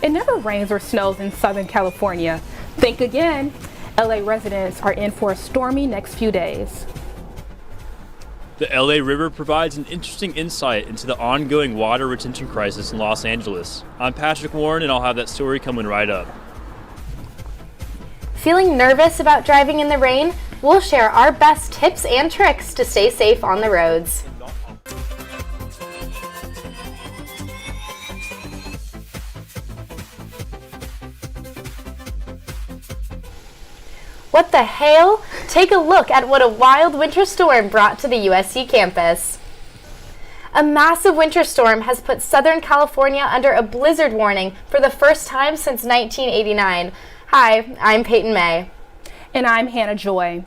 It never rains or snows in Southern California. Think again. LA residents are in for a stormy next few days. The LA River provides an interesting insight into the ongoing water retention crisis in Los Angeles. I'm Patrick Warren, and I'll have that story coming right up. Feeling nervous about driving in the rain? We'll share our best tips and tricks to stay safe on the roads. What the hail? Take a look at what a wild winter storm brought to the USC campus. A massive winter storm has put Southern California under a blizzard warning for the first time since 1989. Hi, I'm Payton May. And I'm Hannah Joy.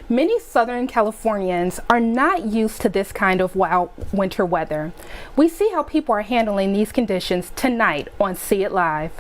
Many Southern Californians are not used to this kind of wild winter weather. We see how people are handling these conditions tonight on See It Live.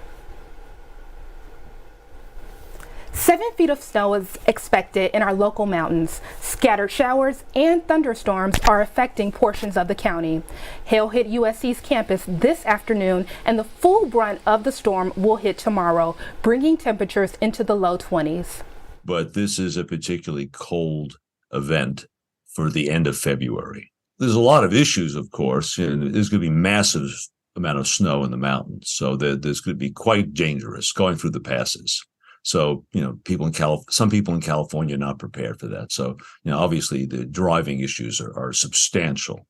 7 feet of snow is expected in our local mountains. Scattered showers and thunderstorms are affecting portions of the county. Hail hit USC's campus this afternoon, and the full brunt of the storm will hit tomorrow, bringing temperatures into the low 20s. But this is a particularly cold event for the end of February. There's a lot of issues, of course. There's going to be massive amount of snow in the mountains, so there's going to be quite dangerous going through the passes. So, some people in California are not prepared for that. So, obviously the driving issues are substantial.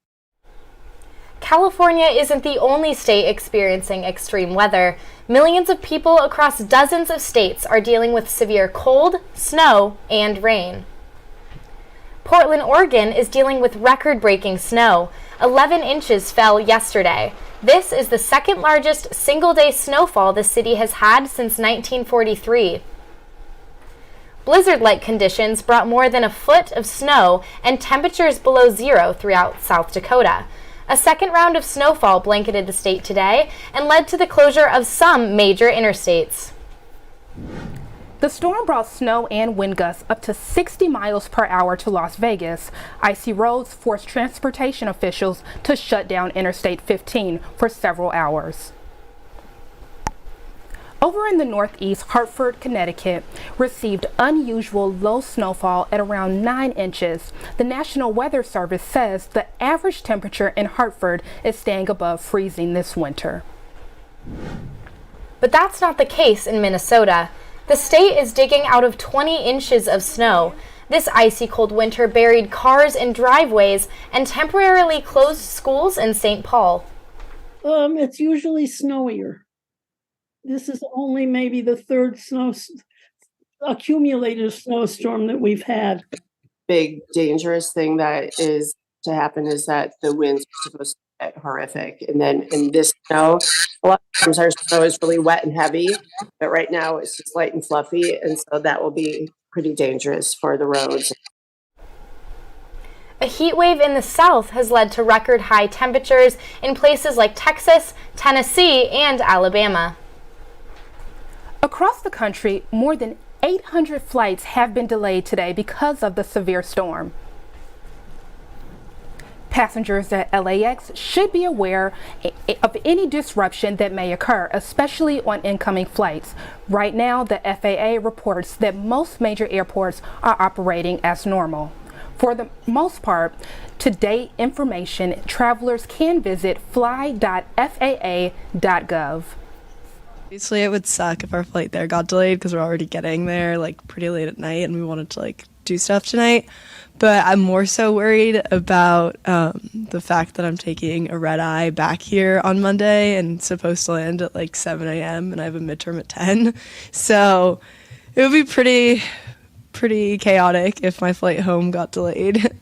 California isn't the only state experiencing extreme weather. Millions of people across dozens of states are dealing with severe cold, snow, and rain. Portland, Oregon is dealing with record-breaking snow. 11 inches fell yesterday. This is the second largest single-day snowfall the city has had since 1943. Blizzard-like conditions brought more than a foot of snow and temperatures below zero throughout South Dakota. A second round of snowfall blanketed the state today and led to the closure of some major interstates. The storm brought snow and wind gusts up to 60 miles per hour to Las Vegas. Icy roads forced transportation officials to shut down Interstate 15 for several hours. Over in the Northeast, Hartford, Connecticut received unusual low snowfall at around 9 inches. The National Weather Service says the average temperature in Hartford is staying above freezing this winter. But that's not the case in Minnesota. The state is digging out of 20 inches of snow. This icy cold winter buried cars in driveways and temporarily closed schools in St. Paul. It's usually snowier. This is only maybe the third accumulated snowstorm that we've had. Big dangerous thing that is to happen is that the winds are supposed to get horrific. And then in this snow, a lot of times our snow is really wet and heavy, but right now it's just light and fluffy. And so that will be pretty dangerous for the roads. A heat wave in the south has led to record high temperatures in places like Texas, Tennessee, and Alabama. Across the country, more than 800 flights have been delayed today because of the severe storm. Passengers at LAX should be aware of any disruption that may occur, especially on incoming flights. Right now, the FAA reports that most major airports are operating as normal. For the most part, to-date information, travelers can visit fly.faa.gov. Obviously, it would suck if our flight there got delayed because we're already getting there pretty late at night and we wanted to do stuff tonight. But I'm more so worried about the fact that I'm taking a red eye back here on Monday and supposed to land at 7 a.m. and I have a midterm at 10. So it would be pretty chaotic if my flight home got delayed.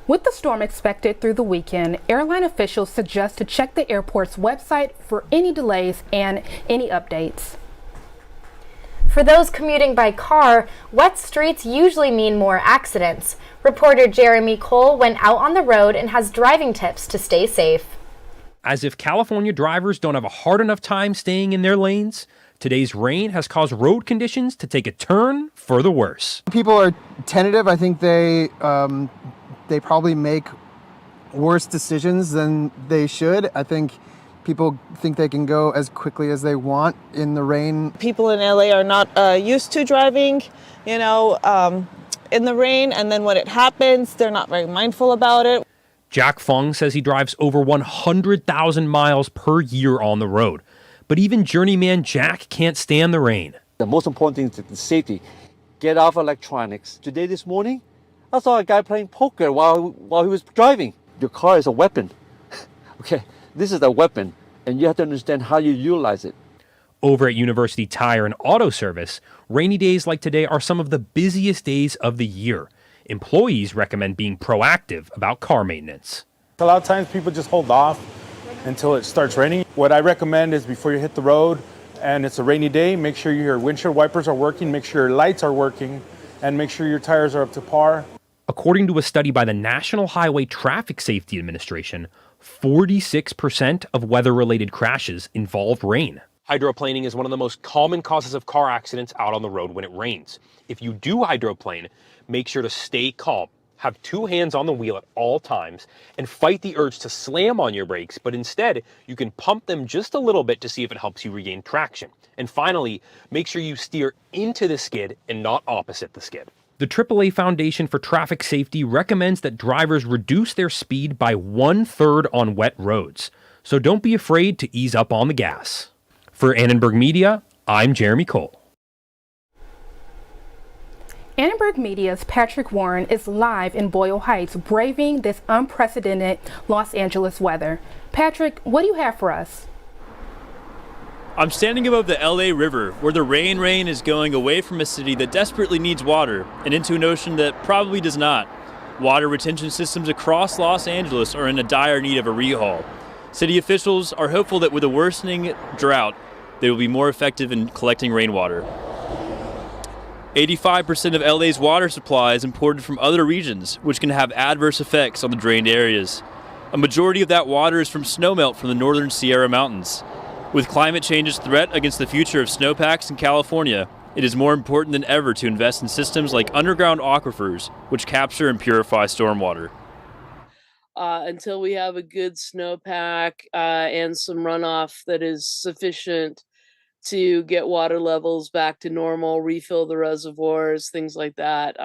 With the storm expected through the weekend, airline officials suggest to check the airport's website for any delays and any updates. For those commuting by car, wet streets usually mean more accidents. Reporter Jeremy Cole went out on the road and has driving tips to stay safe. As if California drivers don't have a hard enough time staying in their lanes, today's rain has caused road conditions to take a turn for the worse. People are tentative. I think they probably make worse decisions than they should. I think People think they can go as quickly as they want in the rain. People in LA are not used to driving, in the rain, and then when it happens, they're not very mindful about it. Jack Fung says he drives over 100,000 miles per year on the road. But even journeyman Jack can't stand the rain. The most important thing is the safety. Get off electronics. Today, this morning, I saw a guy playing poker while he was driving. Your car is a weapon. Okay, this is a weapon, and you have to understand how you utilize it. Over at University Tire and Auto Service, rainy days like today are some of the busiest days of the year. Employees recommend being proactive about car maintenance. A lot of times people just hold off until it starts raining. What I recommend is before you hit the road and it's a rainy day, make sure your windshield wipers are working, make sure your lights are working, and make sure your tires are up to par. According to a study by the National Highway Traffic Safety Administration, 46% of weather-related crashes involve rain. Hydroplaning is one of the most common causes of car accidents out on the road when it rains. If you do hydroplane, make sure to stay calm, have two hands on the wheel at all times, and fight the urge to slam on your brakes, but instead, you can pump them just a little bit to see if it helps you regain traction. And finally, make sure you steer into the skid and not opposite the skid. The AAA Foundation for Traffic Safety recommends that drivers reduce their speed by 1/3 on wet roads. So don't be afraid to ease up on the gas. For Annenberg Media, I'm Jeremy Cole. Annenberg Media's Patrick Warren is live in Boyle Heights, braving this unprecedented Los Angeles weather. Patrick, what do you have for us? I'm standing above the LA River, where the rain is going away from a city that desperately needs water and into an ocean that probably does not. Water retention systems across Los Angeles are in a dire need of a rehaul. City officials are hopeful that with a worsening drought, they will be more effective in collecting rainwater. 85% of LA's water supply is imported from other regions, which can have adverse effects on the drained areas. A majority of that water is from snowmelt from the northern Sierra Mountains. With climate change's threat against the future of snowpacks in California, it is more important than ever to invest in systems like underground aquifers, which capture and purify stormwater. Until we have a good snowpack and some runoff that is sufficient to get water levels back to normal, refill the reservoirs, things like that,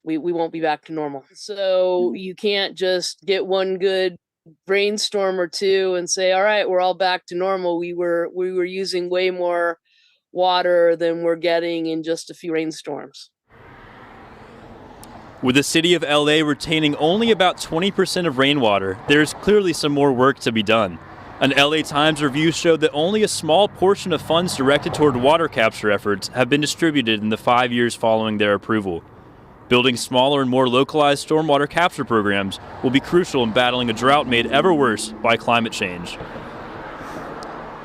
we won't be back to normal. So you can't just get one good rainstorm or two and say, all right, we're all back to normal. We were using way more water than we're getting in just a few rainstorms. With the city of LA retaining only about 20% of rainwater, there is clearly some more work to be done. An LA Times review showed that only a small portion of funds directed toward water capture efforts have been distributed in the 5 years following their approval. Building smaller and more localized stormwater capture programs will be crucial in battling a drought made ever worse by climate change.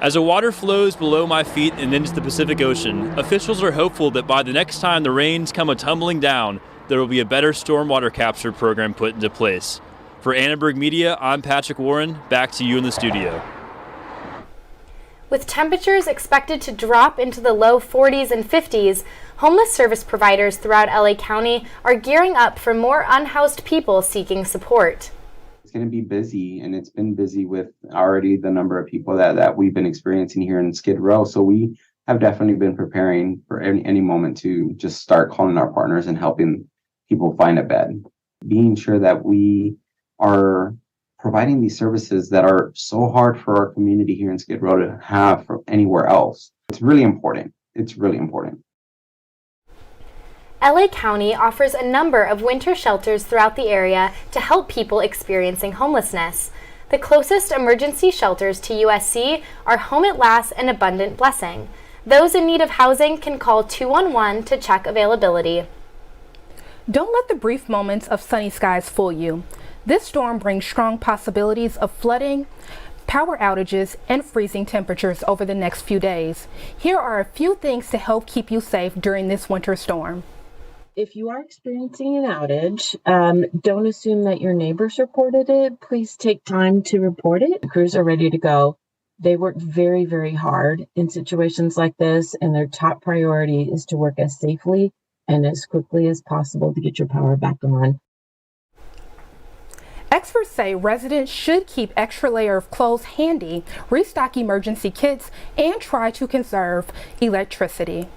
As the water flows below my feet and into the Pacific Ocean, officials are hopeful that by the next time the rains come tumbling down, there will be a better stormwater capture program put into place. For Annenberg Media, I'm Patrick Warren. Back to you in the studio. With temperatures expected to drop into the low 40s and 50s, homeless service providers throughout LA County are gearing up for more unhoused people seeking support. It's going to be busy, and it's been busy with already the number of people that we've been experiencing here in Skid Row. So we have definitely been preparing for any moment to just start calling our partners and helping people find a bed. Being sure that we are providing these services that are so hard for our community here in Skid Row to have from anywhere else. It's really important. It's really important. LA County offers a number of winter shelters throughout the area to help people experiencing homelessness. The closest emergency shelters to USC are Home at Last and Abundant Blessing. Those in need of housing can call 211 to check availability. Don't let the brief moments of sunny skies fool you. This storm brings strong possibilities of flooding, power outages, and freezing temperatures over the next few days. Here are a few things to help keep you safe during this winter storm. If you are experiencing an outage, don't assume that your neighbors reported it. Please take time to report it. The crews are ready to go. They work very, very hard in situations like this, and their top priority is to work as safely and as quickly as possible to get your power back on. Experts say residents should keep extra layer of clothes handy, restock emergency kits, and try to conserve electricity.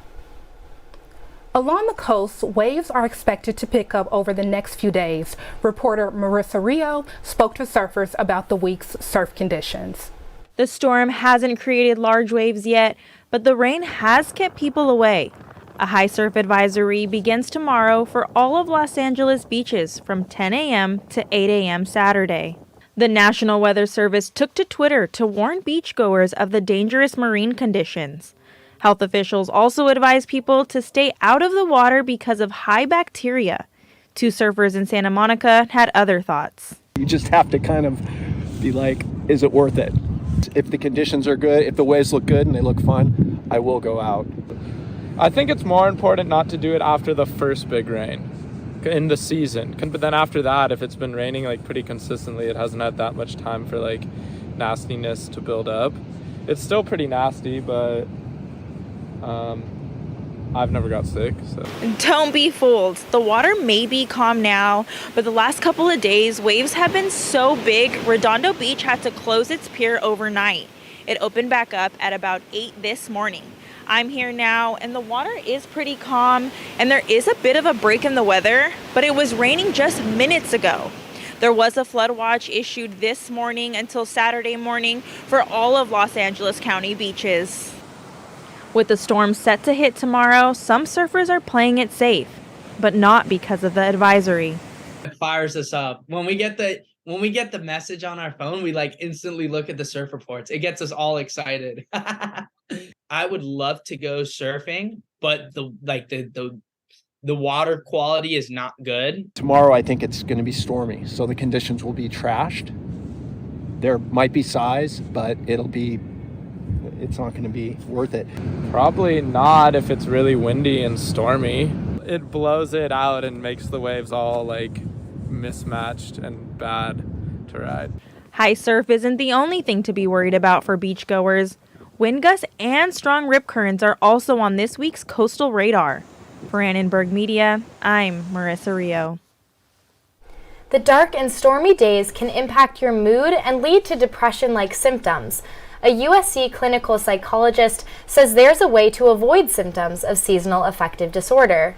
Along the coast, waves are expected to pick up over the next few days. Reporter Marissa Rio spoke to surfers about the week's surf conditions. The storm hasn't created large waves yet, but the rain has kept people away. A high surf advisory begins tomorrow for all of Los Angeles beaches from 10 a.m. to 8 a.m. Saturday. The National Weather Service took to Twitter to warn beachgoers of the dangerous marine conditions. Health officials also advise people to stay out of the water because of high bacteria. Two surfers in Santa Monica had other thoughts. You just have to kind of be like, is it worth it? If the conditions are good, if the waves look good and they look fun, I will go out. I think it's more important not to do it after the first big rain in the season. But then after that, if it's been raining like pretty consistently, it hasn't had that much time for like nastiness to build up. It's still pretty nasty, but I've never got sick, so. Don't be fooled. The water may be calm now, but the last couple of days, waves have been so big, Redondo Beach had to close its pier overnight. It opened back up at about 8 this morning. I'm here now, and the water is pretty calm, and there is a bit of a break in the weather, but it was raining just minutes ago. There was a flood watch issued this morning until Saturday morning for all of Los Angeles County beaches. With the storm set to hit tomorrow, some surfers are playing it safe, but not because of the advisory. It fires us up. When we get the message on our phone, we like instantly look at the surf reports. It gets us all excited. I would love to go surfing, but the water quality is not good. Tomorrow I think it's going to be stormy, so the conditions will be trashed. There might be size, but it's not going to be worth it. Probably not if it's really windy and stormy. It blows it out and makes the waves all like mismatched and bad to ride. High surf isn't the only thing to be worried about for beachgoers. Wind gusts and strong rip currents are also on this week's coastal radar. For Annenberg Media, I'm Marissa Rio. The dark and stormy days can impact your mood and lead to depression-like symptoms. A USC clinical psychologist says there's a way to avoid symptoms of seasonal affective disorder.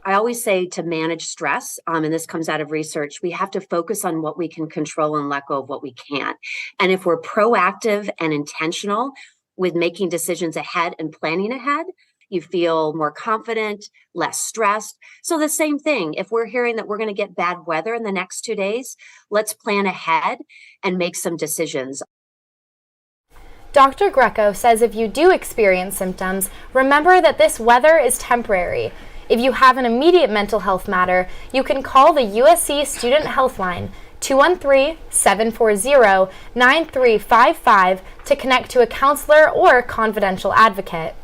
I always say to manage stress, and this comes out of research, we have to focus on what we can control and let go of what we can't. And if we're proactive and intentional with making decisions ahead and planning ahead, you feel more confident, less stressed. So the same thing, if we're hearing that we're going to get bad weather in the next 2 days, let's plan ahead and make some decisions. Dr. Greco says if you do experience symptoms, remember that this weather is temporary. If you have an immediate mental health matter, you can call the USC Student Health Line, 213-740-9355, to connect to a counselor or confidential advocate.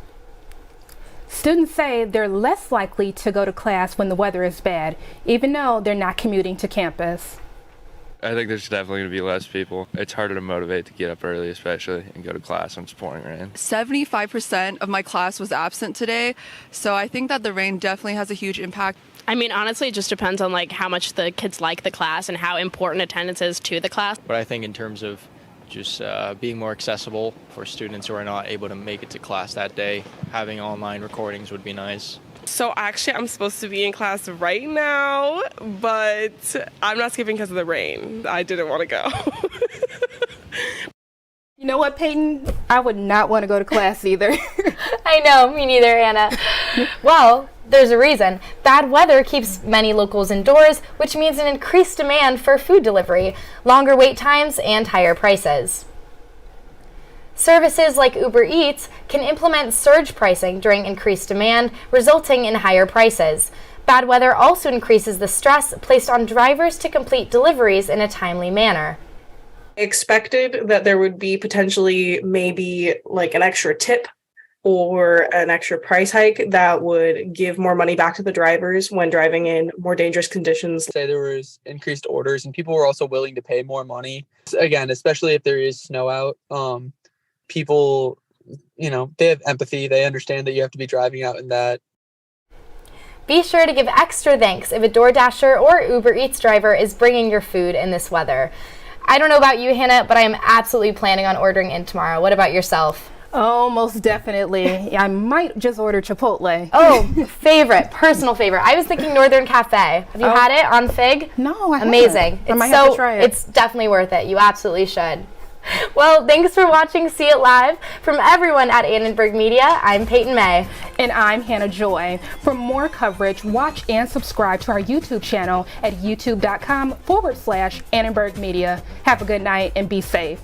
Students say they're less likely to go to class when the weather is bad, even though they're not commuting to campus. I think there's definitely going to be less people. It's harder to motivate to get up early, especially, and go to class when it's pouring rain. 75% of my class was absent today, so I think that the rain definitely has a huge impact. I mean, honestly, it just depends on like how much the kids like the class and how important attendance is to the class. But I think in terms of just being more accessible for students who are not able to make it to class that day, having online recordings would be nice. So actually, I'm supposed to be in class right now, but I'm not skipping because of the rain. I didn't want to go. You know what, Payton? I would not want to go to class either. I know, me neither, Anna. Well, there's a reason. Bad weather keeps many locals indoors, which means an increased demand for food delivery, longer wait times, and higher prices. Services like Uber Eats can implement surge pricing during increased demand, resulting in higher prices. Bad weather also increases the stress placed on drivers to complete deliveries in a timely manner. Expected that there would be potentially maybe like an extra tip or an extra price hike that would give more money back to the drivers when driving in more dangerous conditions. Say there was increased orders and people were also willing to pay more money. Again, especially if there is snow out. People, they have empathy. They understand that you have to be driving out in that. Be sure to give extra thanks if a DoorDasher or Uber Eats driver is bringing your food in this weather. I don't know about you, Hannah, but I am absolutely planning on ordering in tomorrow. What about yourself? Oh, most definitely. I might just order Chipotle. Oh, personal favorite. I was thinking Northern Cafe. Have you had it on Fig? No, I haven't. Amazing. I might have to try it. It's definitely worth it. You absolutely should. Well, thanks for watching See It Live. From everyone at Annenberg Media, I'm Payton May. And I'm Hannah Joy. For more coverage, watch and subscribe to our YouTube channel at youtube.com/Annenberg Media. Have a good night and be safe.